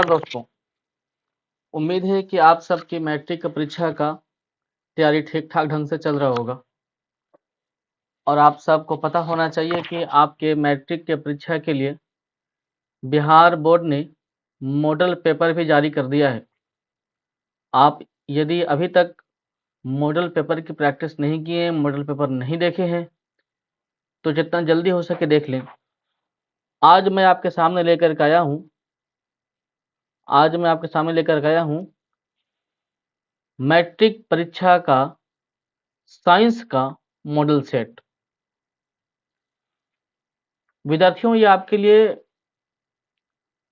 दोस्तों, उम्मीद है कि आप सबकी मैट्रिक परीक्षा का तैयारी ठीक ठाक ढंग से चल रहा होगा और आप सबको पता होना चाहिए कि आपके मैट्रिक के परीक्षा के लिए बिहार बोर्ड ने मॉडल पेपर भी जारी कर दिया है। आप यदि अभी तक मॉडल पेपर की प्रैक्टिस नहीं किए हैं, मॉडल पेपर नहीं देखे हैं, तो जितना जल्दी हो सके देख लें। आज मैं आपके सामने लेकर के आया हूँ मैट्रिक परीक्षा का साइंस का मॉडल सेट। विद्यार्थियों, ये आपके लिए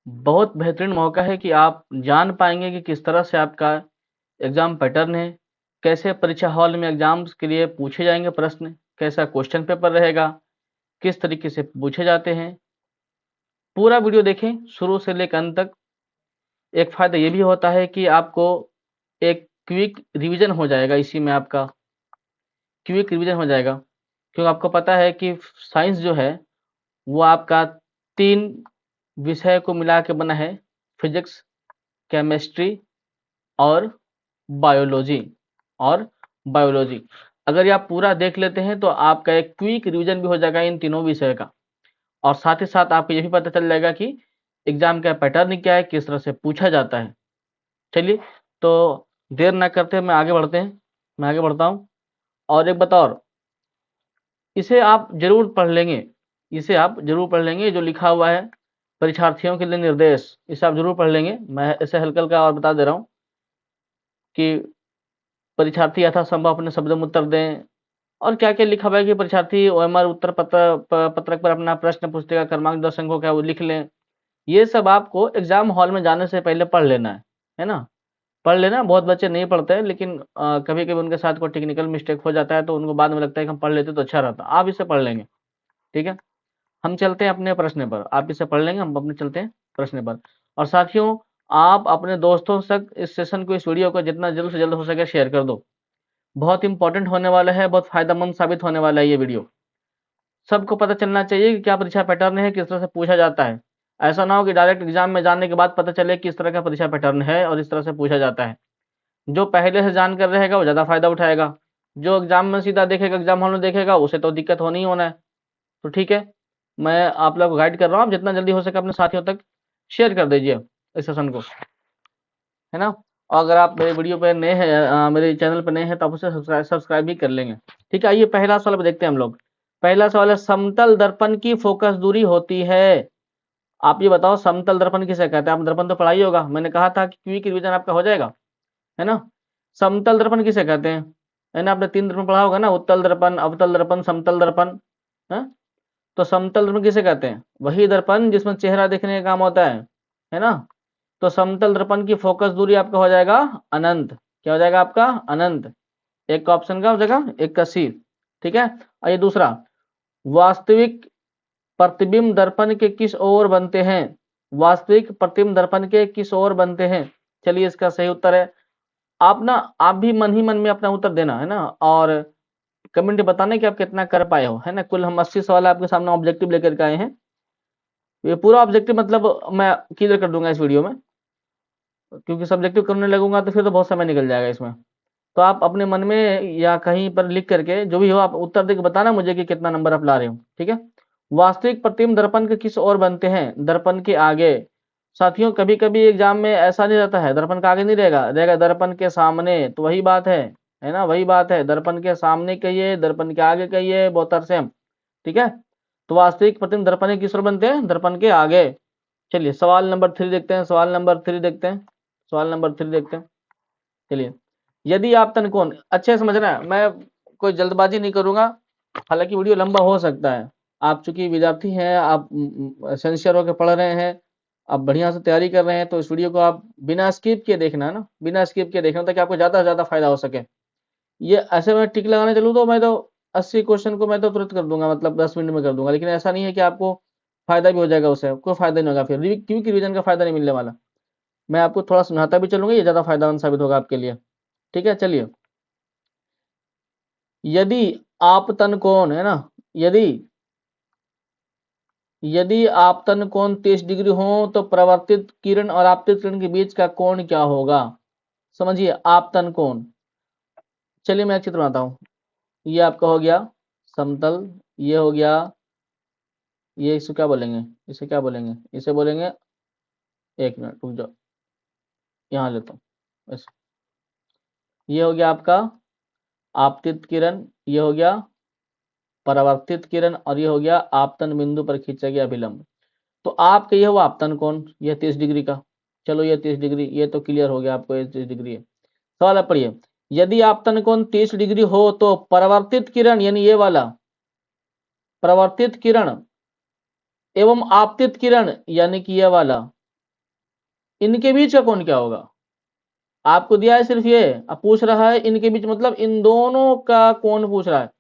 बहुत बेहतरीन मौका है कि आप जान पाएंगे कि किस तरह से आपका एग्जाम पैटर्न है, कैसे परीक्षा हॉल में एग्जाम्स के लिए पूछे जाएंगे प्रश्न, कैसा क्वेश्चन पेपर रहेगा, किस तरीके से पूछे जाते हैं। पूरा वीडियो देखें शुरू से लेकर अंत तक। एक फायदा ये भी होता है कि आपको एक क्विक रिवीजन हो जाएगा, इसी में आपका क्विक रिवीजन हो जाएगा, क्योंकि आपको पता है कि साइंस जो है वो आपका 3 विषय को मिला के बना है, फिजिक्स, केमिस्ट्री और बायोलॉजी। अगर ये आप पूरा देख लेते हैं तो आपका एक क्विक रिवीजन भी हो जाएगा इन तीनों विषय का, और साथ ही साथ आपको ये भी पता चल जाएगा कि एग्जाम का पैटर्न क्या है, किस तरह से पूछा जाता है। चलिए, तो देर ना करते मैं आगे बढ़ता हूँ। और एक बताओ, इसे आप जरूर पढ़ लेंगे, जो लिखा हुआ है परीक्षार्थियों के लिए निर्देश, इसे आप जरूर पढ़ लेंगे। मैं इसे हल्का हल्का और बता दे रहा हूँ कि परीक्षार्थी यथासंभव अपने शब्दों में उत्तर दें, और क्या क्या लिखा हुआ है कि परीक्षार्थी ओएमआर उत्तर पत्रक पर अपना प्रश्न पुस्तिका क्रमांक 10 अंकों का वो लिख लें। ये सब आपको एग्जाम हॉल में जाने से पहले पढ़ लेना है ना। पढ़ लेना। बहुत बच्चे नहीं पढ़ते हैं, लेकिन कभी कभी उनके साथ कोई टेक्निकल मिस्टेक हो जाता है तो उनको बाद में लगता है कि हम पढ़ लेते तो अच्छा रहता। आप इसे पढ़ लेंगे, ठीक है। हम चलते हैं अपने प्रश्न पर। आप इसे पढ़ लेंगे, हम अपने चलते हैं प्रश्न पर। और साथियों, आप अपने दोस्तों तक इस सेशन को, इस वीडियो को जितना जल्द से जल्द हो सके शेयर कर दो। बहुत इंपॉर्टेंट होने वाला है, बहुत फायदेमंद साबित होने वाला है ये वीडियो। सबको पता चलना चाहिए कि क्या परीक्षा पैटर्न है, किस तरह से पूछा जाता है। ऐसा ना हो कि डायरेक्ट एग्जाम में जाने के बाद पता चले किस तरह का परीक्षा पैटर्न है और इस तरह से पूछा जाता है। जो पहले से जानकर रहेगा वो ज़्यादा फायदा उठाएगा, जो एग्जाम में सीधा देखेगा, एग्जाम हॉल में देखेगा, उसे तो दिक्कत होनी ही होना है। तो ठीक है, मैं आप लोग को गाइड कर रहा हूँ। आप जितना जल्दी हो सके अपने साथियों तक शेयर कर दीजिए इस सेशन को, है ना। और अगर आप मेरे वीडियो पर नए हैं, मेरे चैनल पर नए हैं, तो आप उसे सब्सक्राइब भी कर लेंगे। ठीक है, आइए पहला सवाल देखते हैं हम लोग। पहला सवाल है, समतल दर्पण की फोकस दूरी होती है। आप ये बताओ, समतल दर्पण किसे कहते हैं। आप दर्पण तो पढ़ाई होगा, मैंने कहा था कि क्विक रिवीजन आपका हो जाएगा, है ना। समतल दर्पण किसे कहते हैं, है ना। आपने 3 दर्पण पढ़ा होगा ना, उत्तल दर्पण, अवतल दर्पण, समतल दर्पण, है। तो समतल दर्पण किसे कहते हैं, वही दर्पण जिसमें चेहरा देखने का काम होता है ना। तो समतल दर्पण की फोकस दूरी आपका हो जाएगा अनंत। क्या हो जाएगा आपका, अनंत। एक का ऑप्शन का हो जाएगा, एक का सी। ठीक है। और ये दूसरा, वास्तविक प्रतिबिंब दर्पण के किस ओर बनते हैं। वास्तविक प्रतिबिंब दर्पण के किस ओर बनते हैं। चलिए, इसका सही उत्तर है, आप भी मन ही मन में अपना उत्तर देना, है ना। और कमेंट बताने कि आप कितना कर पाए हो, है ना। कुल हम 80 सवाल आपके सामने ऑब्जेक्टिव लेकर के आए हैं। ये पूरा ऑब्जेक्टिव मतलब मैं क्लियर कर दूंगा इस वीडियो में, क्योंकि सब्जेक्टिव करने लगूंगा तो फिर तो बहुत समय निकल जाएगा इसमें। तो आप अपने मन में या कहीं पर लिख करके जो भी हो, आप उत्तर देकर बताना मुझे कि कितना नंबर आप ला रहे हो, ठीक है। वास्तविक प्रतिबिंब दर्पण के किस ओर बनते हैं, दर्पण के आगे। साथियों, कभी कभी एग्जाम में ऐसा नहीं रहता है, दर्पण के आगे नहीं रहेगा, रहेगा दर्पण के सामने। तो वही बात है ना, वही बात है। दर्पण के सामने कहिए, दर्पण के आगे कहिए, बहुत तरह से हम, ठीक है। तो वास्तविक प्रतिबिंब दर्पण के किस ओर बनते हैं, दर्पण के आगे। चलिए, सवाल नंबर 3 देखते हैं। सवाल नंबर 3 देखते हैं। चलिए, यदि आप तनकोण अच्छे से समझना है, मैं कोई जल्दबाजी नहीं करूंगा, हालांकि वीडियो लंबा हो सकता है। आप चूंकि विद्यार्थी हैं, आप सिंसियर होकर पढ़ रहे हैं, आप बढ़िया से तैयारी कर रहे हैं, तो इस वीडियो को आप बिना स्किप किए देखना, है ना, बिना स्किप किए देखना, ताकि आपको ज़्यादा से ज़्यादा फायदा हो सके। ये ऐसे मैं टिक लगाने चलूँ तो मैं तो 80 क्वेश्चन को मैं तो तुरंत कर दूंगा, मतलब 10 मिनट में कर दूंगा, लेकिन ऐसा नहीं है कि आपको फायदा भी हो जाएगा, उससे कोई फायदा नहीं होगा, फिर क्योंकि रिवीजन का फायदा नहीं मिलने वाला। मैं आपको थोड़ा समझाता भी चलूंगा, ये ज़्यादा फायदेमंद साबित होगा आपके लिए, ठीक है। चलिए, यदि आपतन कोण, है ना, यदि यदि आपतन कोण 30 डिग्री हो तो परावर्तित किरण और आपतित किरण के बीच का कोण क्या होगा? समझिए आपतन कोण। चलिए मैं एक चित्र बनाता हूँ। ये आपका हो गया समतल, ये हो गया, ये इसे क्या बोलेंगे, इसे क्या बोलेंगे, इसे बोलेंगे, एक मिनट रुक जाओ, यहाँ लेता हूँ ऐसे। ये हो गया आपका आपतित किरण, ये हो गया परावर्तित किरण, और ये हो गया आपतन बिंदु पर खींचा गया विलंब। तो आपका ये हुआ आपतन कोण, यह 30 डिग्री का। चलो ये 30 डिग्री, ये तो क्लियर हो गया आपको, ये 30 डिग्री है। सवाल आप पढ़िए, यदि आपतन कोण 30 डिग्री हो तो परावर्तित किरण यानी ये वाला परावर्तित किरण एवं आपतित किरण यानी कि ये वाला, इनके बीच का कोण क्या होगा? आपको दिया है सिर्फ ये, अब पूछ रहा है इनके बीच, मतलब इन दोनों का कोण पूछ रहा है।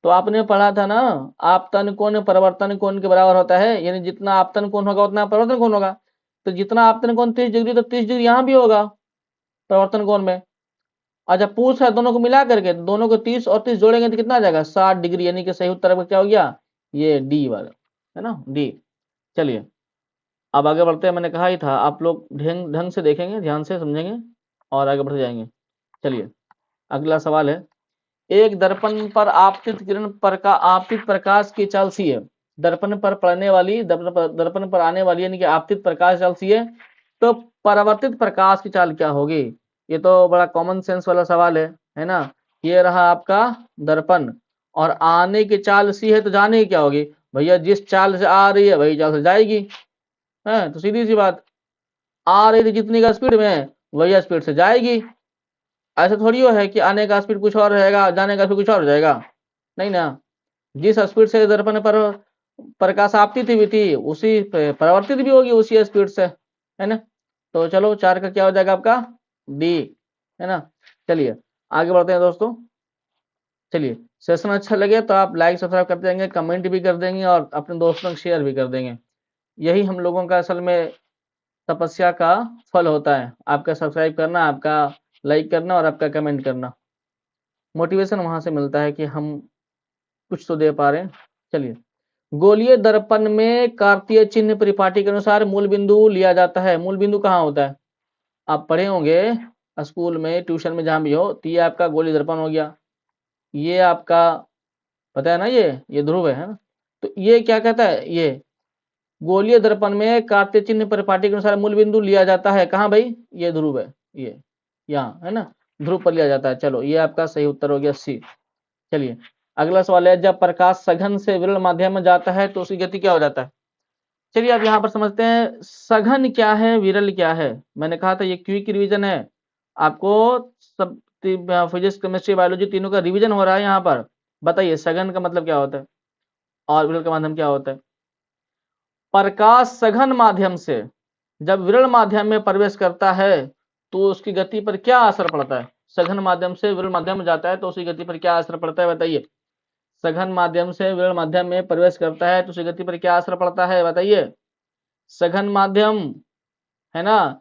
तो आपने पढ़ा था ना, आपतन कोण परिवर्तन कोण के बराबर होता है, यानी जितना आपतन कोण होगा उतना परिवर्तन कोण होगा। तो जितना आपतन कोण 30 डिग्री, तो 30 डिग्री यहाँ भी होगा परिवर्तन कोण में। अच्छा पूछ रहा है दोनों को मिला करके, दोनों को 30 और 30 जोड़ेंगे तो कितना आ जाएगा 60 डिग्री, यानी कि सही उत्तर आपका क्या हो गया, ये डी वाला है ना, डी। चलिए अब आगे बढ़ते हैं, मैंने कहा ही था आप लोग ढंग ढंग से देखेंगे, ध्यान से समझेंगे और आगे बढ़ते जाएंगे। चलिए अगला सवाल है, एक दर्पण पर आपतित किरण पर का आपतित प्रकाश की चाल सी है, दर्पण पर पड़ने वाली, दर्पण पर आने वाली यानी कि आपतित प्रकाश चाल सी है, तो परावर्तित प्रकाश की चाल क्या होगी? ये तो बड़ा कॉमन सेंस वाला सवाल है ना। ये रहा आपका दर्पण और आने की चाल सी है, तो जाने की क्या होगी? भैया जिस चाल से आ रही है वही चाल से जाएगी, है तो सीधी सी बात। आ रही थी जितनी का स्पीड में, वही स्पीड से जाएगी। ऐसा थोड़ी हो है कि आने का स्पीड कुछ और रहेगा, जाने का स्पीड कुछ और हो जाएगा, नहीं ना। जिस स्पीड से दर्पण पर प्रकाश आपतित हुई थी उसी परावर्तित भी होगी उसी स्पीड से, है ना। तो चलो 4 का क्या हो जाएगा आपका, डी, है ना। चलिए आगे बढ़ते हैं दोस्तों। चलिए सेशन अच्छा लगे तो आप लाइक सब्सक्राइब कर देंगे, कमेंट भी कर देंगे और अपने दोस्तों को शेयर भी कर देंगे। यही हम लोगों का असल में तपस्या का फल होता है, आपका सब्सक्राइब करना, आपका लाइक करना और आपका कमेंट करना। मोटिवेशन वहां से मिलता है कि हम कुछ तो दे पा रहे हैं। चलिए, गोलीय दर्पण में कार्तीय चिन्ह परिपाटी के अनुसार मूल बिंदु लिया जाता है। मूल बिंदु कहाँ होता है? आप पढ़े होंगे स्कूल में, ट्यूशन में, जहां भी हो। तो ये आपका गोलीय दर्पण हो गया, ये आपका पता है ना, ये ध्रुव है ना। तो ये क्या कहता है, ये गोलीय दर्पण में कार्तीय चिन्ह परिपाटी के अनुसार मूल बिंदु लिया जाता है। कहाँ भाई? ये ध्रुव है, ये यहाँ है ना, ध्रुव पर लिया जाता है। चलो ये आपका सही उत्तर हो गया सी। चलिए अगला सवाल है, जब प्रकाश सघन से विरल माध्यम में जाता है तो उसकी गति क्या हो जाता है? चलिए अब यहाँ पर समझते हैं सघन क्या है, विरल क्या है। मैंने कहा था ये क्विक रिवीजन है, आपको सब फिजिक्स केमिस्ट्री बायोलॉजी तीनों का रिवीजन हो रहा है यहाँ पर। बताइए सघन का मतलब क्या होता है और विरल का माध्यम क्या होता है? प्रकाश सघन माध्यम से जब विरल माध्यम में प्रवेश करता है तो उसकी गति पर क्या असर पड़ता है? सघन माध्यम से विरल माध्यम में जाता है तो उसकी गति पर क्या असर पड़ता है, बताइए। सघन माध्यम से विरल माध्यम में प्रवेश करता है तो उसकी गति पर क्या असर पड़ता है, बताइए। सघन माध्यम है ना,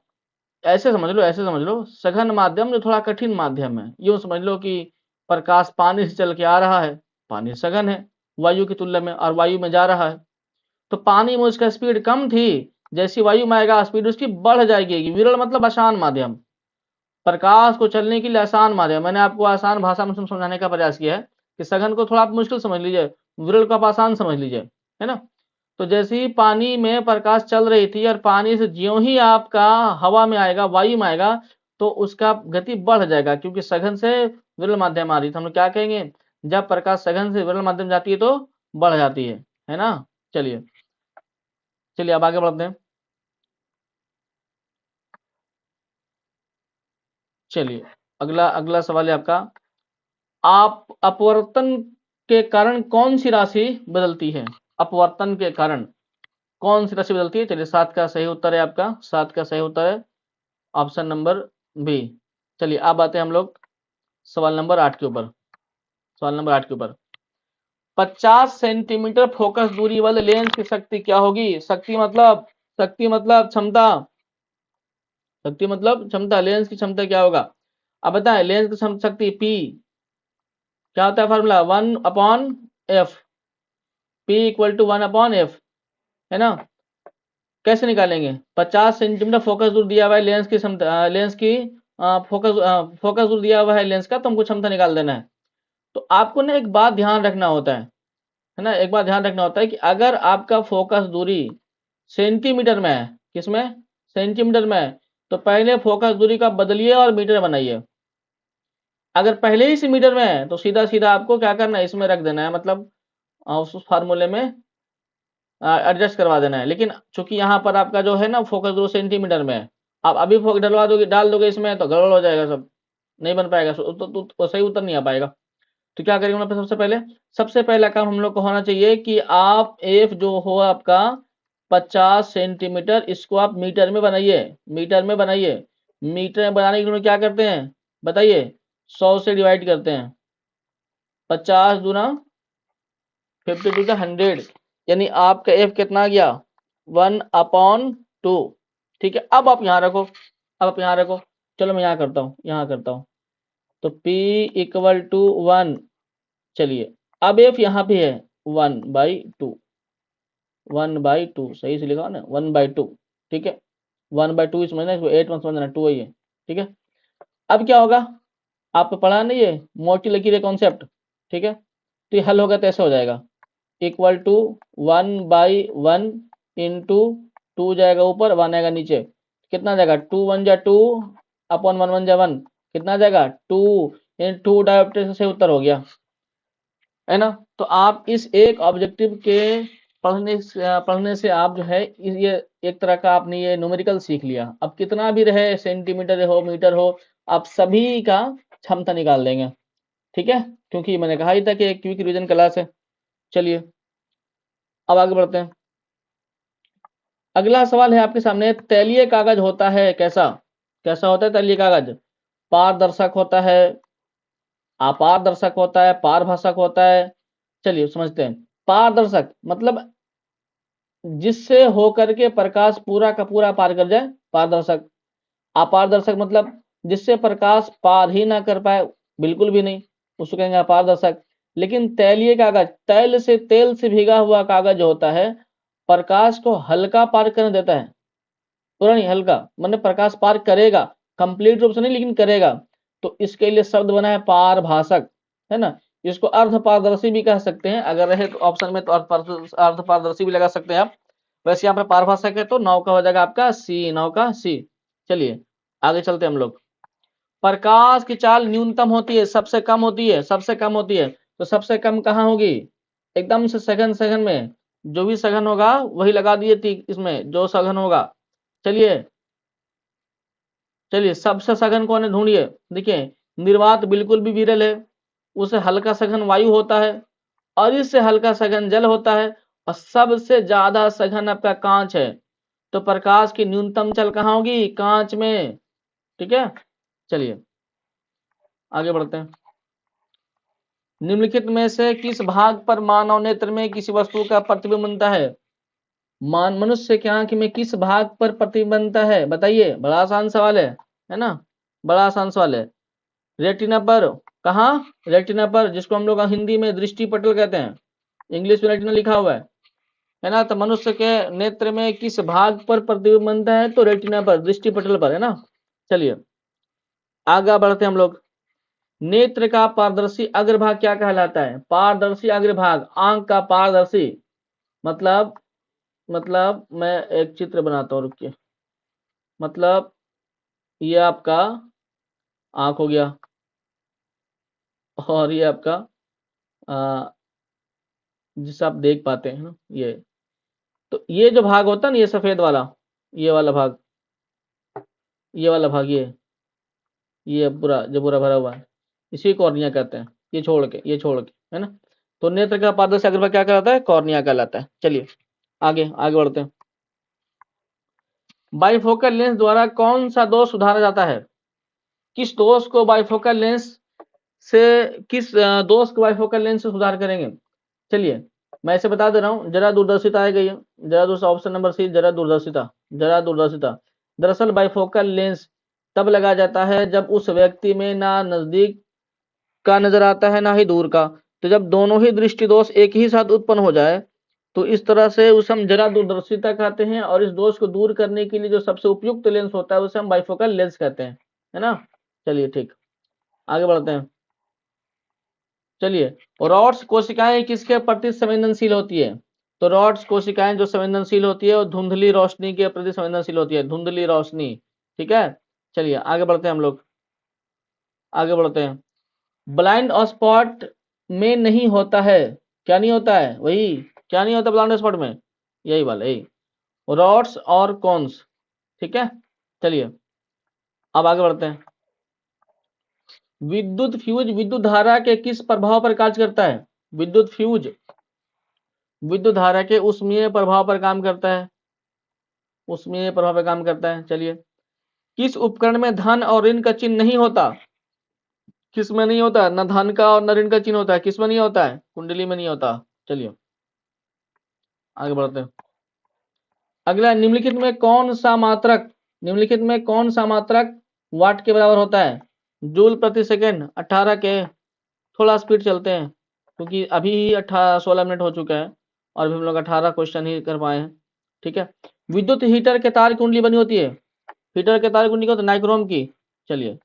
ऐसे समझ लो, ऐसे समझ लो, सघन माध्यम जो थोड़ा कठिन माध्यम है, यूं समझ लो कि प्रकाश पानी से चल के आ रहा है, पानी सघन है वायु की तुलना में, और वायु में जा रहा है। तो पानी में उसका स्पीड कम थी, जैसी वायु में आएगा स्पीड उसकी बढ़ जाएगी। विरल मतलब आसान माध्यम, प्रकाश को चलने के लिए आसान माध्यम। मैंने आपको आसान भाषा में समझाने का प्रयास किया है कि सघन को थोड़ा आप मुश्किल समझ लीजिए, विरल को आप आसान समझ लीजिए, है ना। तो जैसे ही पानी में प्रकाश चल रही थी और पानी से ज्यों ही आपका हवा में आएगा, वायु में आएगा, तो उसका गति बढ़ जाएगा, क्योंकि सघन से विरल माध्यम आ रही तो हम लोग क्या कहेंगे, जब प्रकाश सघन से विरल माध्यम जाती है तो बढ़ जाती है ना। चलिए चलिए अब आगे बढ़ते हैं। चलिए अगला अगला सवाल है आपका, आप अपवर्तन के कारण कौन सी राशि बदलती है? अपवर्तन के कारण कौन सी राशि बदलती है? चलिए 7 का सही उत्तर है आपका, 7 का सही उत्तर है ऑप्शन नंबर बी। चलिए अब आते हैं हम लोग सवाल नंबर 8 के ऊपर। सवाल नंबर 8 के ऊपर, 50 सेंटीमीटर फोकस दूरी वाले लेंस की शक्ति क्या होगी? शक्ति मतलब क्षमता, शक्ति मतलब क्षमता, लेंस की क्षमता क्या होगा? अब बताएं, लेंस की शक्ति P क्या होता है? Formula 1/f, P = 1/f। है ना। कैसे निकालेंगे? 50 सेंटीमीटर फोकस दूर दिया हुआ है लेंस की क्षमता, लेंस की फोकस दूर दिया हुआ है लेंस का, तो हमको क्षमता निकाल देना है। तो आपको ना एक बात ध्यान रखना होता है ना, एक बात ध्यान रखना होता है कि अगर आपका फोकस दूरी सेंटीमीटर में है, किसमें? सेंटीमीटर में है, तो पहले फोकस दूरी का बदलिए और मीटर बनाइए। अगर पहले ही से मीटर में है तो सीधा सीधा आपको क्या करना है, इसमें रख देना है, मतलब उस फार्मूले में एडजस्ट करवा देना है। लेकिन चूंकि यहाँ पर आपका जो है ना फोकस दूरी सेंटीमीटर में है, आप अभी फोकस डलवा दोगे, डाल दोगे इसमें तो गड़बड़ हो जाएगा, सब नहीं बन पाएगा, तो सही उत्तर नहीं आ पाएगा। तो क्या करेंगे हम लोग? सबसे पहला काम हम लोग को होना चाहिए कि आप एफ जो हो आपका 50 सेंटीमीटर, इसको आप मीटर में बनाइए, मीटर में बनाइए। मीटर में बनाने के लिए क्या करते हैं बताइए? 100 से डिवाइड करते हैं। 50 दूना 50 टू द 100, यानी आपका एफ कितना आ गया? 1/2। ठीक है, अब आप यहाँ रखो, अब आप यहाँ रखो। चलो मैं यहाँ करता हूँ, यहाँ करता हूँ। तो P इक्वल टू 1, चलिए अब एफ यहाँ पे है 1/2, 1/2 सही से लिखा ना, 1/2। ठीक है, 1/2 इसमें ना, इसको 8 समझना, 2 है ये। ठीक है, अब क्या होगा? आपको पढ़ा नहीं है मोटी लकीर है कॉन्सेप्ट? ठीक है, तो ये हल होगा तो ऐसे हो जाएगा, इक्वल टू 1/1 इंटू 2 जाएगा ऊपर, 1 आएगा नीचे, कितना जाएगा? 2 1 जा 2 अपॉन 1 1 जा 1, कितना जाएगा? 2 इन 2 डायरेक्ट से उत्तर हो गया, है ना। तो आप इस एक ऑब्जेक्टिव के पढ़ने से आप जो है ये एक तरह का आपने ये न्यूमेरिकल सीख लिया। अब कितना भी रहे, सेंटीमीटर हो मीटर हो, आप सभी का क्षमता निकाल देंगे। ठीक है, क्योंकि मैंने कहा ही था कि एक क्विक रिवीजन क्लास है। चलिए अब आगे बढ़ते हैं। अगला सवाल है आपके सामने, तैलीय कागज होता है कैसा? कैसा होता है तैलीय कागज? पारदर्शक होता है, अपारदर्शक होता है, पारभाषक होता है। चलिए समझते हैं। पारदर्शक मतलब जिससे होकर के प्रकाश पूरा का पूरा पार कर जाए, पारदर्शक। अपारदर्शक मतलब जिससे प्रकाश पार ही ना कर पाए, बिल्कुल भी नहीं, उसको कहेंगे अपारदर्शक। लेकिन तैलीय कागज, तेल से भीगा हुआ कागज जो होता है, प्रकाश को हल्का पार करने देता है, पूरा नहीं, हल्का, मतलब प्रकाश पार करेगा, कंप्लीट रूप से नहीं लेकिन करेगा। तो इसके लिए शब्द बना है पारभाषक, है ना। इसको अर्ध पारदर्शी भी कह सकते हैं, अगर रहे तो ऑप्शन में तो अर्ध पारदर्शी भी लगा सकते हैं आप। वैसे यहाँ पर पारभाषक है तो 9 का हो जाएगा आपका सी, 9 का सी। चलिए आगे चलते हैं हम लोग। प्रकाश की चाल न्यूनतम होती है, सबसे कम होती है, सबसे कम होती है, तो सबसे कम कहाँ होगी? एकदम से सघन सघन में, जो भी सघन होगा वही लगा दिए टिक इसमें, जो सघन होगा। चलिए चलिए सबसे सघन कौन है ढूंढिए। देखिए निर्वात बिल्कुल भी विरल है, उसे हल्का सघन वायु होता है, और इससे हल्का सघन जल होता है, और सबसे ज्यादा सघन आपका कांच है। तो प्रकाश की न्यूनतम चल कहाँ होगी? कांच में। ठीक है, चलिए आगे बढ़ते हैं। निम्नलिखित में से किस भाग पर मानव नेत्र में किसी वस्तु का प्रतिबिंब बनता है? मनुष्य की आंख में किस भाग पर प्रतिबिंब बनता है बताइए? बड़ा आसान सवाल है ना, बड़ा आसान सवाल है। रेटिना पर, कहाँ? रेटिना पर, जिसको हम लोग हिंदी में दृष्टि पटल कहते हैं, इंग्लिश में रेटिना लिखा हुआ है ना। तो मनुष्य के नेत्र में किस भाग पर प्रतिबिंब बनता है? तो रेटिना पर, दृष्टि पटल पर, है ना। चलिए आगे बढ़ते हैं हम लोग। नेत्र का पारदर्शी अग्रभाग क्या कहलाता है? पारदर्शी अग्रभाग, आंख का पारदर्शी मतलब मैं एक चित्र बनाता हूँ, रुकिए। मतलब ये आपका आंख हो गया, और ये आपका जिसे आप देख पाते हैं ना, ये। तो ये जो भाग होता है ना, ये सफेद वाला, ये वाला भाग, ये वाला भाग, ये पूरा जो पूरा भरा हुआ है, इसी कॉर्निया कहते हैं। ये छोड़ के है ना। तो नेत्र का पारदर्शी अग्रभाग क्या कहलाता है? कॉर्निया कहलाता है। चलिए आगे आगे बढ़ते हैं। बाइफोकल लेंस द्वारा कौन सा दोष सुधारा जाता है? किस दोष को बाइफोकल लेंस से, किस दोष को बाइफोकल लेंस से सुधार करेंगे? चलिए मैं इसे बता दे रहा हूँ, जरा दूरदर्शिता आ गई है, जरा दूसरा ऑप्शन नंबर सी, जरा दूरदर्शिता, जरा दूरदर्शिता। दरअसल बाइफोकल लेंस तब लगा जाता है जब उस व्यक्ति में ना नजदीक का नजर आता है ना ही दूर का। तो जब दोनों ही दृष्टि दोष एक ही साथ उत्पन्न हो जाए, तो इस तरह से उसे हम जरा दूरदर्शिता कहते हैं, और इस दोष को दूर करने के लिए जो सबसे उपयुक्त लेंस होता है उसे हम बाइफोकल लेंस कहते हैं, है ना। चलिए ठीक, आगे बढ़ते हैं। चलिए, रॉड्स कोशिकाएं किसके प्रति संवेदनशील होती है? तो रॉड्स कोशिकाएं जो संवेदनशील होती है वो धुंधली रोशनी के प्रति संवेदनशील होती है, धुंधली रोशनी। ठीक है, चलिए आगे बढ़ते हैं हम लोग, आगे बढ़ते हैं। ब्लाइंड स्पॉट में नहीं होता है, क्या नहीं होता है? वही, क्या नहीं होता ब्लाइंड स्पॉट में? यही वाला, यही रॉड्स और कॉन्स। ठीक है, चलिए अब आगे बढ़ते हैं। विद्युत फ्यूज विद्युत धारा के किस प्रभाव पर कार्य करता है? विद्युत फ्यूज विद्युत धारा के उष्मीय प्रभाव पर काम करता है, उष्मीय प्रभाव पर काम करता है। चलिए, किस उपकरण में धन और ऋण का चिन्ह नहीं होता? किस में नहीं होता? न धन का और न ऋण का चिन्ह होता है। किस में नहीं होता है? कुंडली में नहीं होता। चलिए आगे बढ़ते हैं। अगला, निम्नलिखित में कौन सा मात्रक वाट के बराबर होता है? जूल प्रति सेकेंड 18 के। थोड़ा स्पीड चलते हैं क्योंकि अभी 16 मिनट हो चुका है और अभी हम लोग 18 क्वेश्चन ही कर पाए हैं। ठीक है, विद्युत हीटर के तार कुंडली बनी होती है, हीटर के तार कुंडली होती है नाइक्रोम की। चलिए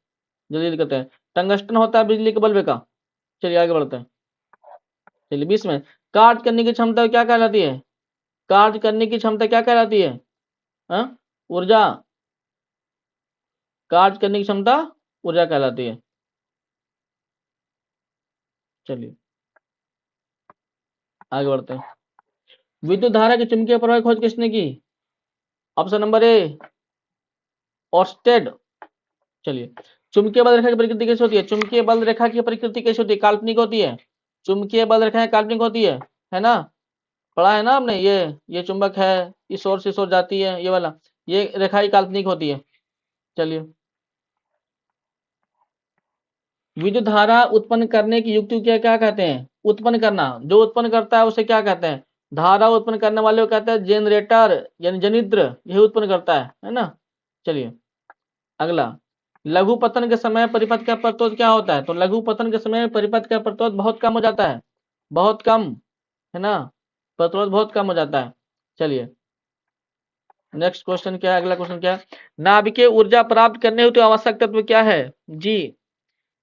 जल्दी करते हैं। टंगस्टन होता है बिजली के बल्ब का। चलिए आगे बढ़ते हैं। चलिए 20 में, कार्य करने की क्षमता क्या कहलाती है? कार्य करने की क्षमता क्या कहलाती है? हाँ? ऊर्जा, कार्य करने की क्षमता ऊर्जा कहलाती है। चलिए आगे बढ़ते हैं। विद्युत धारा की चुंबकीय प्रवाह की खोज किसने की? Option number A, Oersted. चलिए, चुंबकीय बल रेखा की प्रकृति कैसी होती है? चुंबकीय बल रेखा की प्रकृति कैसी होती है? काल्पनिक होती है। चुंबकीय बल रेखा काल्पनिक होती है ना। पढ़ा है ना आपने, ये चुंबक है, इस ओर से इस ओर जाती है, ये वाला, ये रेखा ही काल्पनिक होती है। चलिए, विद्युत धारा उत्पन्न करने की युक्ति क्या क्या कहते हैं? उत्पन्न करना, जो उत्पन्न करता है उसे क्या कहते हैं? धारा उत्पन्न करने वाले को कहते हैं जनरेटर, यानी जनित्र, यही उत्पन्न करता है ना। चलिए अगला, लघु पतन के समय परिपथ का प्रतिरोध क्या होता है? तो लघु पतन के समय परिपथ का प्रतिरोध बहुत कम हो जाता है, बहुत कम, है ना, प्रतिरोध बहुत कम हो जाता है। चलिए नेक्स्ट क्वेश्चन क्या है, अगला क्वेश्चन क्या है? नाभिकीय ऊर्जा प्राप्त करने हेतु आवश्यक तत्व क्या है? जी,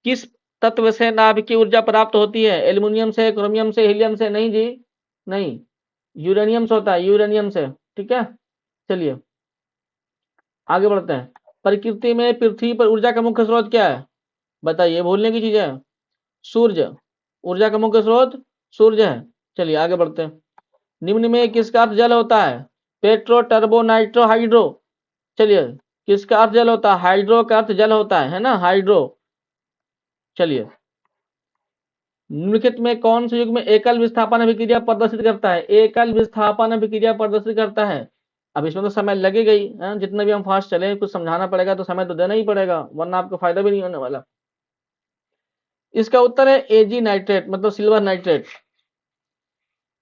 किस तत्व से नाभिकीय ऊर्जा प्राप्त होती है? एल्युमिनियम से, क्रोमियम से, हीलियम से? नहीं जी, नहीं, यूरेनियम से होता है, यूरेनियम से। ठीक है, चलिए आगे बढ़ते हैं। प्रकृति में पृथ्वी पर ऊर्जा का मुख्य स्रोत क्या है? बताइए, भूलने की चीज है? सूर्य, ऊर्जा का मुख्य स्रोत सूर्य है। चलिए आगे बढ़ते हैं। निम्न में किसका अर्थ जल होता है? Petro, turbo, nitro, hydro. चलिए, किसका अर्थ जल होता है? हाइड्रो का अर्थ जल होता है ना, हाइड्रो। चलिए, निम्नलिखित में कौन से युग में एकल विस्थापन अभिक्रिया प्रदर्शित करता है? एकल विस्थापन अभिक्रिया प्रदर्शित करता है। अब इसमें तो समय लगेगा ही, जितना भी हम फास्ट चले, कुछ समझाना पड़ेगा तो समय तो देना ही पड़ेगा, वरना आपको फायदा भी नहीं होने वाला। इसका उत्तर है एजी नाइट्रेट, मतलब सिल्वर नाइट्रेट।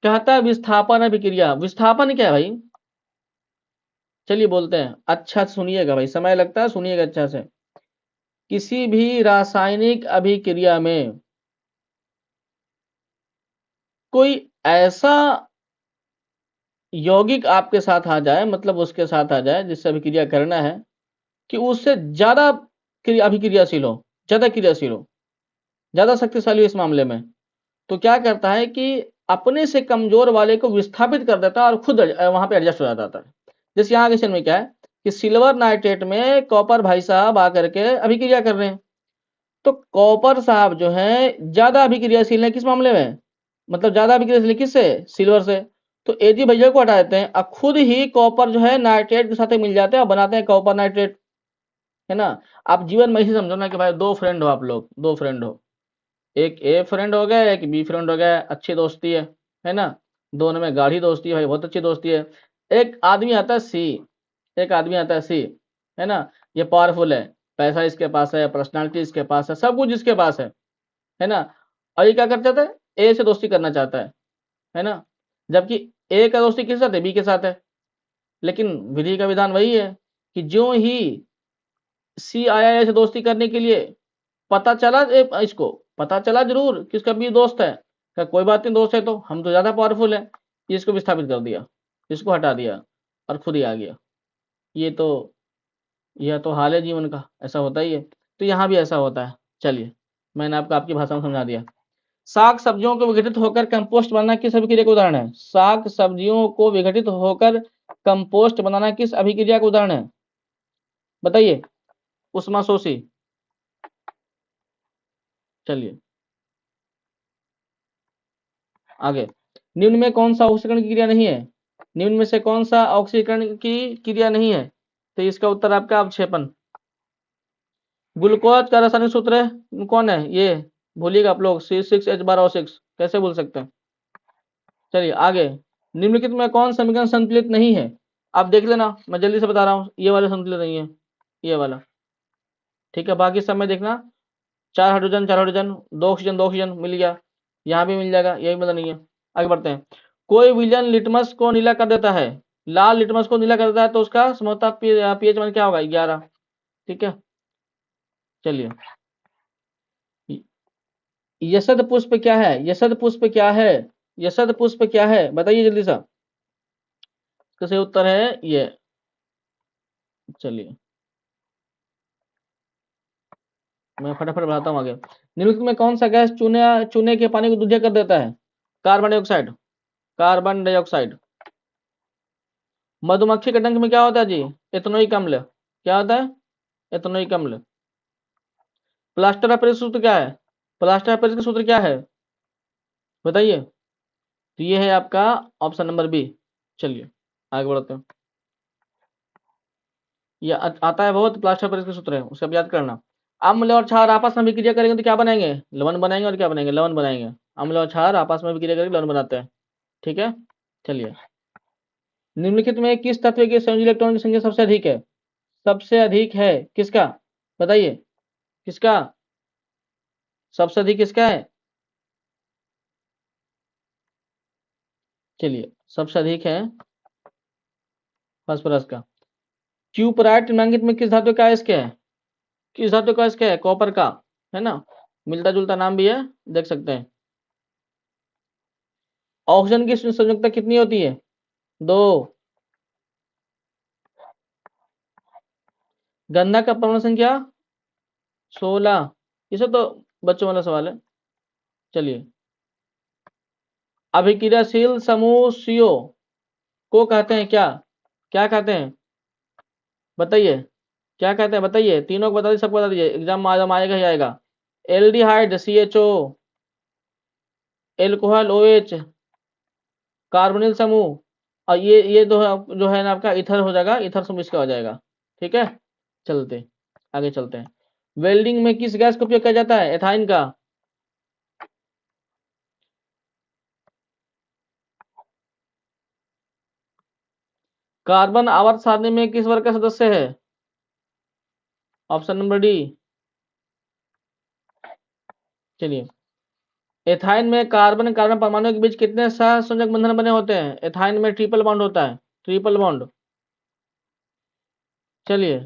कहता है विस्थापन अभिक्रिया, विस्थापन क्या है भाई? चलिए बोलते हैं, अच्छा सुनिएगा भाई, समय लगता है, सुनिएगा अच्छा से। किसी भी रासायनिक अभिक्रिया में कोई ऐसा यौगिक आपके साथ आ जाए, मतलब उसके साथ आ जाए जिससे अभिक्रिया करना है, कि उससे ज्यादा अभिक्रियाशील हो, ज्यादा क्रियाशील हो, ज्यादा शक्तिशाली हो इस मामले में, तो क्या करता है कि अपने से कमजोर वाले को विस्थापित कर देता है और खुद वहां पे एडजस्ट हो जाता है। जैसे यहाँ क्वेश्चन में क्या है कि सिल्वर नाइट्रेट में कॉपर भाई साहब आकर के अभिक्रिया कर रहे हैं, तो कॉपर साहब जो है ज्यादा अभिक्रियाशील है किस मामले में? मतलब ज्यादा अभिक्रियाशील किससे? सिल्वर से। तो एजी भैया को हटा देते हैं और खुद ही कॉपर जो है नाइट्रेट के साथ मिल जाते हैं और बनाते हैं कॉपर नाइट्रेट, है ना। आप जीवन में ही समझो ना कि भाई दो फ्रेंड हो, आप लोग दो फ्रेंड हो, एक ए फ्रेंड हो गया, एक बी फ्रेंड हो गया, अच्छी दोस्ती है ना, दोनों में गाढ़ी दोस्ती है भाई, बहुत अच्छी दोस्ती है। एक आदमी आता है सी, एक आदमी आता है सी, है ना, ये पावरफुल है, पैसा इसके पास है, पर्सनालिटी इसके पास है, सब कुछ इसके पास है ना, और ये क्या कर चाहता है? ए से दोस्ती करना चाहता है ना, जबकि ए का दोस्ती किस साथ है? बी के साथ है। लेकिन विधि का विधान वही है कि जो ही सी आया ए से दोस्ती करने के लिए, पता चला इसको पता चला जरूर कि इसका बी दोस्त है, क्या कोई बात नहीं, दोस्त है तो हम तो ज्यादा पावरफुल है, इसको विस्थापित कर दिया, इसको हटा दिया और खुद ही आ गया। ये तो यह तो हाल है जीवन का, ऐसा होता ही है। तो यहाँ भी ऐसा होता है। चलिए, मैंने आपको आपकी भाषा में समझा दिया। साग सब्जियों को विघटित होकर कंपोस्ट बनाना किस अभिक्रिया का उदाहरण है? साग सब्जियों को विघटित होकर कंपोस्ट बनाना किस अभिक्रिया का उदाहरण है? बताइए। उष्माशोषी। चलिए आगे। निम्न में कौन सा ऑक्सीकरण की क्रिया नहीं है? निम्न में से कौन सा ऑक्सीकरण की क्रिया नहीं है? तो इसका उत्तर आपका अवक्षेपण। ग्लूकोज का रासायनिक सूत्र कौन है? ये भूलिएगा आप लोग, C6H12O6। कैसे भूल सकते हैं? चलिए आगे। निम्नलिखित में कौन समीकरण संतुलित नहीं है? आप देख लेना, मैं जल्दी से बता रहा हूँ। ये वाला संतुलित नहीं है, ये वाला। ठीक है, बाकी सब में देखना। 4 हाइड्रोजन 4 हाइड्रोजन, 2 ऑक्सीजन 2 ऑक्सीजन मिल गया, यहाँ भी मिल जाएगा, यही मतलब नहीं है। आगे बढ़ते हैं। कोई विलयन लिटमस को नीला कर देता है, लाल लिटमस को नीला कर देता है, तो उसका संभवतः पीएच मान क्या होगा? 11। ठीक है, चलिए। यशद पुष्प क्या है? यशद पुष्प क्या है? यशद पुष्प क्या है? बताइए जल्दी सा। इसका सही उत्तर है ये। चलिए मैं फटाफट बढ़ाता हूँ आगे। निम्नलिखित में कौन सा गैस चूने चूने के पानी को दूधिया कर देता है? Carbon dioxide. Carbon dioxide. मधुमक्खी के डंक में क्या होता है जी? एथेनोइक अम्ल। क्या होता है? एथेनोइक अम्ल। प्लास्टर ऑफ पेरिस सूत्र क्या है? प्लास्टर ऑफ पेरिस का सूत्र क्या है? बताइए। तो ये है आपका ऑप्शन नंबर बी। चलिए आगे बढ़ते हैं। ये आता है बहुत, प्लास्टर ऑफ पेरिस का सूत्र है, उसका याद करना। अम्ल और क्षार आपस में विक्रिया करेंगे तो क्या बनाएंगे? लवण बनाएंगे। और क्या बनाएंगे? लवण बनाएंगे। अम्ल और क्षार आपस में विक्रिया करके लवण बनाते हैं। ठीक है, चलिए। निम्नलिखित में किस तत्व के संयोजी इलेक्ट्रॉन की संख्या सबसे अधिक है? सबसे अधिक है किसका? बताइए। किसका सबसे अधिक? किसका है? चलिए, सबसे अधिक है फास्फोरस का। क्यूपराइट निम्नलिखित में किस धातु का अयस्क है? किस धातु का अयस्क है? कॉपर का, है ना। मिलता जुलता नाम भी है, देख सकते हैं। ऑक्सीजन की संयोजकता कितनी होती है? 2। गंधक का परमाणु संख्या 16। ये सब तो बच्चों वाला सवाल है। चलिए। अभिक्रियाशील समूह सीओ को कहते हैं क्या? क्या कहते हैं? बताइए। क्या कहते हैं? बताइए, तीनों को बता दीजिए, सबको बता दीजिए, एग्जाम में आदम आएगा ही आएगा। Aldehyde CHO, alcohol OH, carbonyl समूह, और ये जो है ना आपका इथर हो जाएगा, इथर समूह इसका हो जाएगा। ठीक है, चलते आगे चलते हैं। वेल्डिंग में किस गैस का उपयोग किया जाता है? एथाइन का। कार्बन आवर्त सारणी में किस वर्ग का सदस्य है? Option number D. चलिए। एथाइन में कार्बन कार्बन परमाणु के बीच कितने सहसंयोजक बंधन बने होते हैं? एथाइन में ट्रिपल बॉन्ड होता है, ट्रिपल बॉन्ड। चलिए।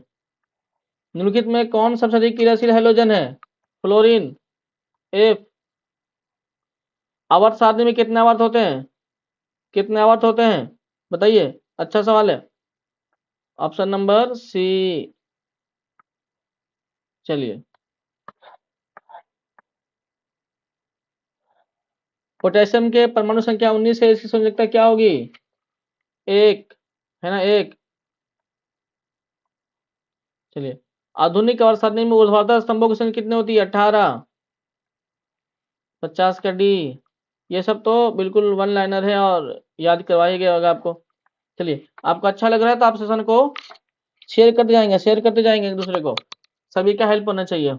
निम्नलिखित में कौन सबसे अधिक क्रियाशील हैलोजन है? फ्लोरीन। एफ। आवर्त सारणी में कितने आवर्त होते हैं? कितने आवर्त होते हैं? बताइए, अच्छा सवाल है। Option number C. चलिए। पोटेशियम के परमाणु संख्या 19 है, इसकी संयोजकता क्या होगी? 1, है ना, 1। चलिए। आधुनिक आवर्त सारणी में ऊर्ध्वाधर स्तंभों की संख्या कितनी होती है? 18। 50 का डी। ये सब तो बिल्कुल वन लाइनर है और याद करवाया गया होगा आपको। चलिए, आपको अच्छा लग रहा है तो आप सेशन को शेयर करते जाएंगे, शेयर करते जाएंगे एक दूसरे को, सभी का हेल्प होना चाहिए।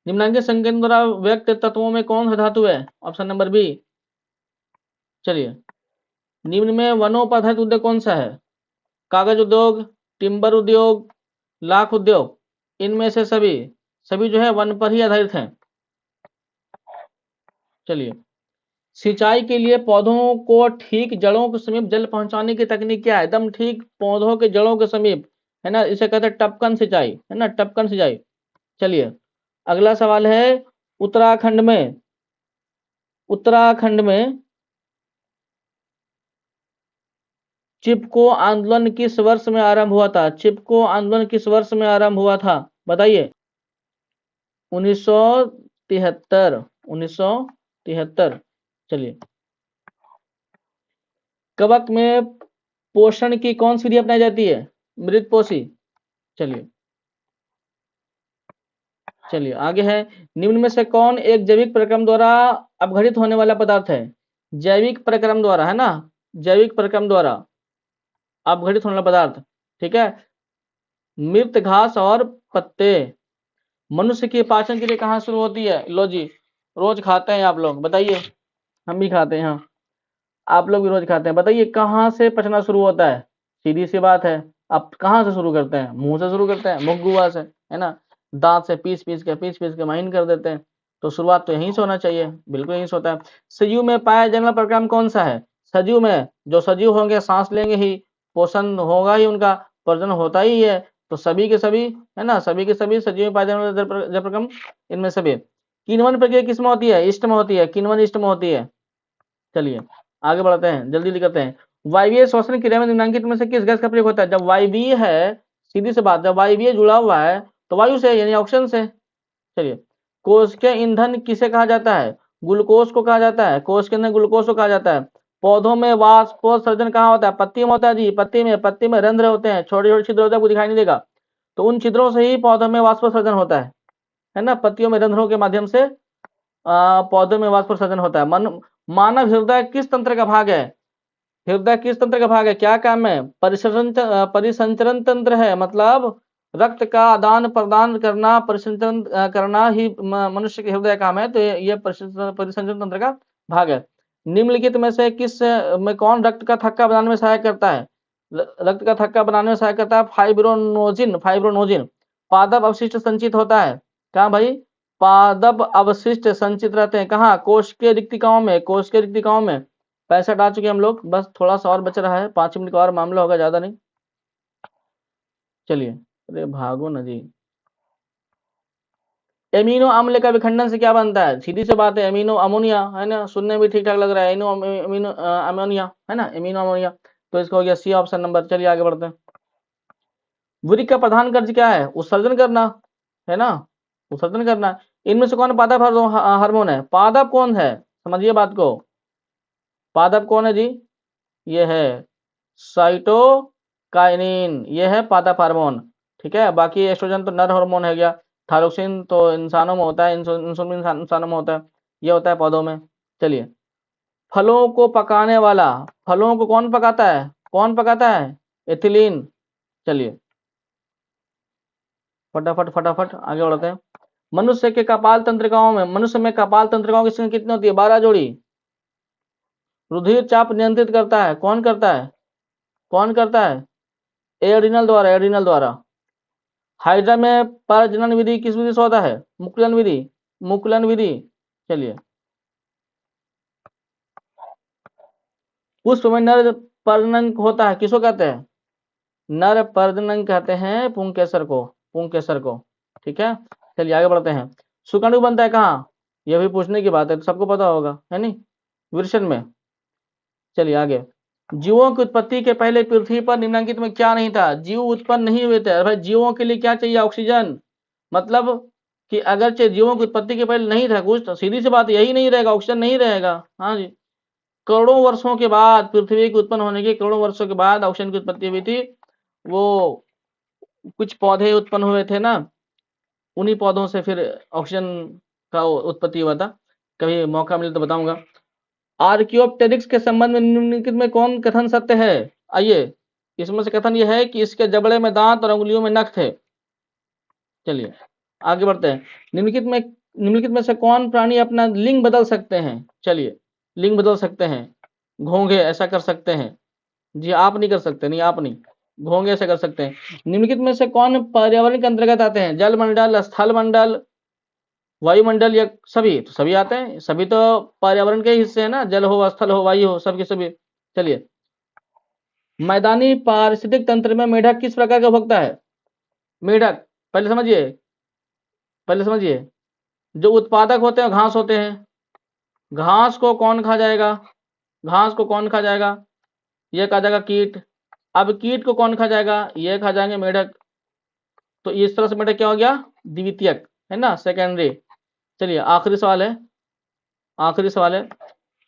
निम्नांकित संकेतन द्वारा व्यक्त तत्वों में कौन सा धातु है? Option number B. चलिए। निम्न में वनों पर आधारित उद्योग कौन सा है? कागज उद्योग, टिम्बर उद्योग, लाख उद्योग। इनमें से सभी सभी जो है वन पर ही आधारित हैं। चलिए। सिंचाई के लिए पौधों को ठीक जड़ों के समीप जल पहुंचाने की तकनीक क्या है? एकदम ठीक पौधों के जड़ों के समीप, है ना, इसे कहते हैं टपकन सिंचाई, है ना, टपकन सिंचाई। चलिए, अगला सवाल है। उत्तराखंड में उत्तराखंड में चिपको आंदोलन किस वर्ष में आरंभ हुआ था? चिपको आंदोलन किस वर्ष में आरंभ हुआ था बताइए? 1973। 1973। चलिए, कवक में पोषण की कौन सी विधि अपनाई जाती है? मृतपोषी। चलिए चलिए आगे है, निम्न में से कौन एक जैविक प्रक्रम द्वारा अपघटित होने वाला पदार्थ है? जैविक प्रक्रम द्वारा, है ना, जैविक प्रक्रम द्वारा अपघटित होने वाला पदार्थ। ठीक है, मृत घास और पत्ते। मनुष्य की पाचन क्रिया कहाँ शुरू होती है? लो जी, रोज खाते हैं आप लोग, बताइए। हम भी खाते हैं, हाँ, आप लोग भी रोज खाते हैं, बताइए कहाँ से पचना शुरू होता है? सीधी सी बात है, आप कहाँ से शुरू करते हैं? मुंह से शुरू करते हैं, मुख से, है ना, दांत से पीस पीस के महीन कर देते हैं। तो शुरुआत तो यहीं से होना चाहिए, बिल्कुल यहीं से होता है। सजीव में पाया जाने वाला प्रक्रम कौन सा है? सजीव में, जो सजीव होंगे सांस लेंगे ही, पोषण होगा ही, उनका प्रजनन होता ही है। तो सभी के सभी, है ना, सभी के सभी सजीव में पाए जाने वाले जल प्रक्रम इनमें सभी। किण्वन प्रक्रिया किसमें होती है? इष्ट में होती है, किण्वन इष्ट में होती है। चलिए आगे बढ़ते हैं, जल्दी करते हैं। वायवीय श्वसन क्रिया में निम्नलिखित में से किस गैस का प्रयोग होता है? जब वायवीय है, सीधी सी बात, जब वायवीय जुड़ा हुआ है तो वायु से, यानी ऑक्सीजन से। चलिए, कोश के ईंधन किसे कहा जाता है? ग्लूकोज को कहा जाता है, कोश के अंदर ग्लूकोज को कहा जाता है। पौधों में वाष्पोत्सर्जन कहाँ होता है? पत्ती में होता है जी, पत्ती में रंध्र होते हैं, छोटे छोटे छिद्र होते हैं, आपको दिखाई नहीं देगा, तो उन छिद्रों से ही पौधों में वाष्पोत्सर्जन होता है ना, पत्तियों में रंध्रों के माध्यम से पौधों में वाष्पोत्सर्जन होता है। मानव हृदय किस तंत्र का भाग है? हृदय किस तंत्र का भाग है? क्या काम है? परिसंचरण तंत्र है, मतलब रक्त का आदान प्रदान करना, परिसंचरण करना ही मनुष्य के हृदय काम है, तो ये परिसंचरण तंत्र का भाग है। निम्नलिखित में से किस में कौन रक्त का थक्का बनाने में सहायक करता है? रक्त का थक्का बनाने में सहायक करता है फाइब्रोनोजिन। फाइब्रोनोजिन पादप अवशिष्ट संचित होता है, कहाँ भाई? पादप अवशिष्ट संचित रहते हैं, कहाँ? कोश के रिक्तिकाओं में, कोश के रिक्तिकाओं में। 65 आ चुके हम लोग, बस थोड़ा सा और बच रहा है, 5 मिनट का और मामला होगा, ज्यादा नहीं। चलिए, अरे भागो ना जी। एमिनो अम्ल का विखंडन से क्या बनता है? सीधी सी बात है, एमिनो अमोनिया, है ना, सुनने में ठीक ठाक लग रहा है, एमिनो अमोनिया, है ना, एमिनो अमोनिया। तो इसका हो गया सी ऑप्शन नंबर। चलिए आगे बढ़ते हैं। वृक्क का प्रधान कार्य क्या है? उत्सर्जन करना, है ना, उत्सर्जन करना। इनमें से कौन पादप हार्मोन है? पादप कौन है, समझिए बात को, पादप कौन है जी? ये है साइटोकाइनिन, ये है पादप हार्मोन। ठीक है, बाकी एस्ट्रोजन तो नर हार्मोन है गया, थायरोक्सिन तो इंसानों में होता है, इंसुलिन इंसानों में होता है, ये होता है पौधों में। चलिए, फलों को पकाने वाला, फलों को कौन पकाता है? कौन पकाता है? एथिलीन। चलिए फटाफट फटाफट आगे बढ़ते हैं। मनुष्य के कपाल तंत्रिकाओं में, मनुष्य में कपाल तंत्रिकाओं की संख्या कितनी होती है? 12 जोड़ी। रुधिर चाप नियंत्रित करता है, कौन करता है? कौन करता है? एड्रिनल द्वारा, एड्रिनल द्वारा। हाइड्रा में प्रजनन विधि किस विधि से होता है? मुकुलन विधि, मुकुलन विधि। चलिए, पुष्प में नर प्रजनन होता है, किसको कहते हैं? नर प्रजनन कहते हैं पुंकेसर को, पुंकेसर को। ठीक है, चलिए आगे बढ़ते हैं। शुक्राणु बनता है कहाँ? यह भी पूछने की बात है, तो सबको पता होगा, है नहीं, वृषण में। चलिए आगे, जीवों की उत्पत्ति के पहले पृथ्वी पर निम्नलिखित में क्या नहीं था? जीव उत्पन्न नहीं हुए थे। अरे भाई, जीवों के लिए क्या चाहिए? ऑक्सीजन। मतलब कि अगरचे जीवों की उत्पत्ति के पहले नहीं था कुछ, तो सीधी सी बात यही नहीं रहेगा, ऑक्सीजन नहीं रहेगा। हाँ जी, करोड़ों वर्षों के बाद, पृथ्वी के उत्पन्न होने के करोड़ों वर्षों के बाद ऑक्सीजन की उत्पत्ति हुई थी। वो कुछ पौधे उत्पन्न हुए थे ना, उन्हीं पौधों से फिर ऑक्सीजन का उत्पत्ति हुआ था। कभी मौका मिले तो बताऊंगा। आर्कियोप्टेरिक्स के संबंध में निम्नलिखित में कौन कथन सत्य है? आइए, इसमें से कथन यह है कि इसके जबड़े में दांत और उंगलियों में नख थे। चलिए आगे बढ़ते हैं। निम्नलिखित में से कौन प्राणी अपना लिंग बदल सकते हैं? चलिए, लिंग बदल सकते हैं। घोंघे ऐसा कर सकते हैं जी, आप नहीं कर सकते, नहीं आप नहीं, घोंघे ऐसा कर सकते हैं। निम्नलिखित में से कौन पर्यावरण के अंतर्गत आते हैं? जल मंडल, स्थल मंडल, वायुमंडल, या सभी? तो सभी आते हैं, सभी तो पर्यावरण के हिस्से हैं ना, जल हो, स्थल हो, वायु हो, सबके सभी। चलिए, मैदानी पारिस्थितिक तंत्र में मेढक किस प्रकार का भोगता है? मेढक, पहले समझिए, पहले समझिए, जो उत्पादक होते हैं घास होते हैं, घास को कौन खा जाएगा? घास को कौन खा जाएगा? ये खा जाएगा कीट, अब कीट को कौन खा जाएगा, ये खा जाएंगे मेढक, तो इस तरह से मेढक क्या हो गया, द्वितीयक, है ना, सेकेंडरी। चलिए आखिरी सवाल है, आखिरी सवाल है,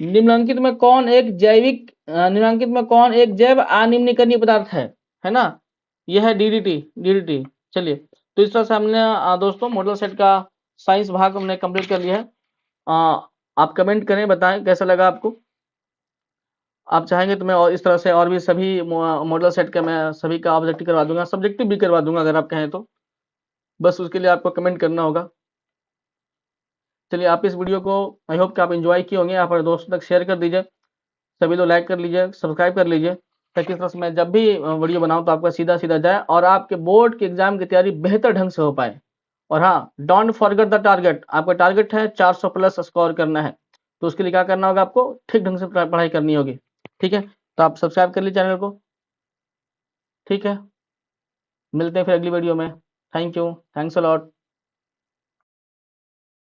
निम्नलिखित में कौन एक जैविक निम्नलिखित में कौन एक जैव अनिम्नीकरणीय पदार्थ है ना, यह है डीडीटी, डीडीटी। चलिए, तो इस तरह से हमने दोस्तों मॉडल सेट का साइंस भाग हमने कंप्लीट कर लिया है। आप कमेंट करें, बताएं कैसा लगा आपको। आप चाहेंगे तो मैं और इस तरह से और भी सभी मॉडल सेट का मैं सभी का ऑब्जेक्टिव करवा दूंगा, सब्जेक्टिव भी करवा दूंगा अगर आप कहें तो, बस उसके लिए आपको कमेंट करना होगा। चलिए, आप इस वीडियो को आई होप कि आप एंजॉय किए होंगे, आप अपने दोस्तों तक शेयर कर दीजिए, सभी लोग लाइक कर लीजिए, सब्सक्राइब कर लीजिए, ताकि इस तरह से मैं जब भी वीडियो बनाऊं तो आपका सीधा सीधा जाए और आपके बोर्ड के एग्जाम की तैयारी बेहतर ढंग से हो पाए। और हाँ, डोंट फॉरगेट द टारगेट, आपका टारगेट है 400 प्लस स्कोर करना है, तो उसके लिए क्या करना होगा, आपको ठीक ढंग से पढ़ाई करनी होगी। ठीक है, तो आप सब्सक्राइब कर लीजिए चैनल को। ठीक है, मिलते हैं फिर अगली वीडियो में। Thank you, thanks a lot.